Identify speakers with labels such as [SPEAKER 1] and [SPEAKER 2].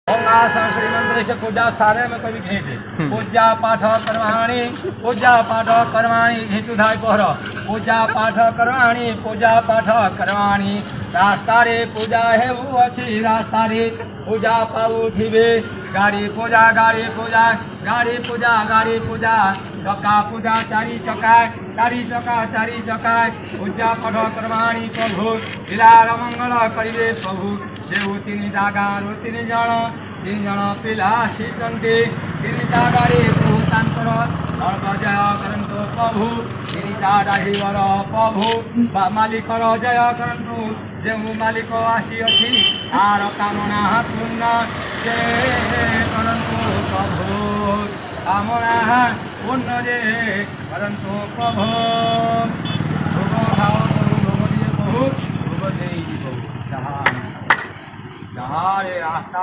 [SPEAKER 1] श्रीमंत्र पूजा सारे में कभी घेते पूजा पाठ करवाणी घीचुधाय पहर पूजा पाठ करवाणी रास्ता रे पूजा है वो अच्छी रास्ता रे पूजा पाऊ थीबे गाड़ी पूजा चका पूजा चारी चका पूजा पाठ करवाणी प्रभु पिलार मंगल करिवे प्रभु जेउ तीन जागार तीन जन पिला शिखंती तीन जागारे प्रभु तांकर सर्व जय करंतु प्रभु तीन जागार प्रभु मालिकर जय करंतु जेउ मालिक आसी अछि तार कामना पूर्ण जे करंतु प्रभु कामना पूर्ण जे करंतु प्रभु भोग खाओ प्रभु भोग दिए प्रभु भोग देई प्रभु जहाँ रे रास्ता